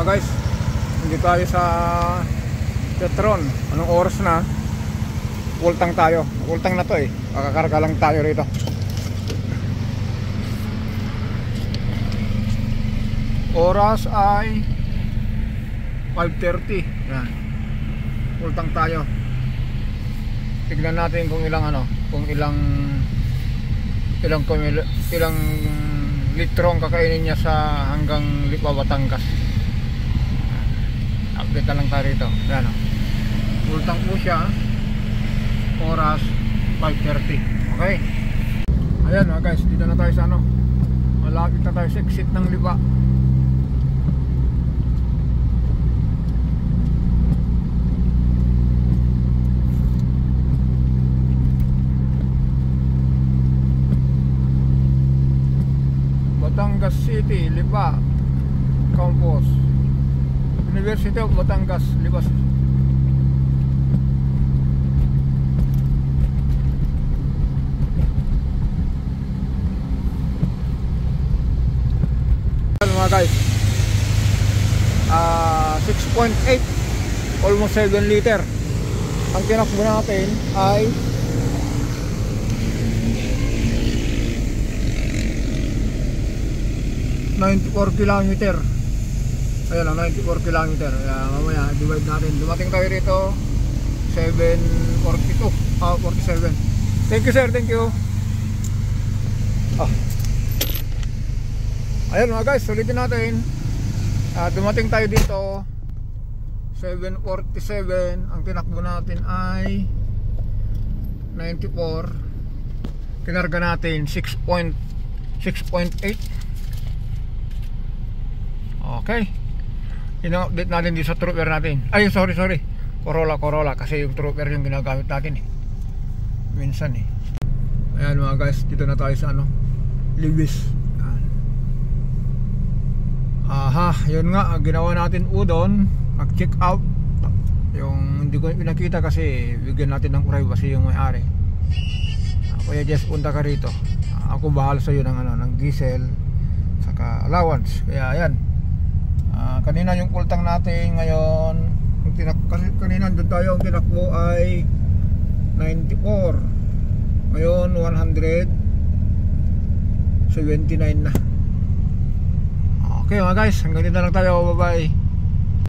guys, hindi tayo sa Petron. Anong oras na? Ultang tayo. Ultang na to eh. Kakakarga lang tayo rito. Oras ay 5:30. Yan. Ultang tayo. Tignan natin kung ilang kung ilang litro ang kakainin niya sa hanggang Lipa, Batangas. Update na lang tayo rito. Yan, ultang po siya. Oras 5:30. Okay. Ayan guys, dito na tayo sa malapit na tayo sa exit ng Lipa. Batangas City, Lipa Campus, University of Batangas, Lipa. Mga guys, 6.8, almost 7 liter. Ang tinakbo natin ay 94 kilometer. Ayan ang 94 kilometer. Mamaya divide natin. Dumating tayo rito 7:42, 47. Thank you sir, thank you. Ayan mga guys, sulitin natin. Dumating tayo dito 7:47. Ang tinakbo natin ay 94. Kinarga natin 6.8. Okay. Ino-update natin dito sa trooper natin. Ay, sorry. Corolla kasi yung trooper yung ginagamit natin eh. Minsan eh. Ayan mga guys, dito na tayo sa Libis. Yun nga, ginawa natin udon. Nag-check out. Yung hindi ko pinakita kasi bigyan natin ng privacy yung may-ari. Kaya just punta ka rito. Ako bahala sa iyo ng diesel saka allowance. Kaya ayan. Kanina yung ultang natin ngayon, kasi kanina doon tayo, ang tinakbo ay 94. Ngayon 179 na. Okay mga guys, hanggang dito na lang tayo. Bye bye.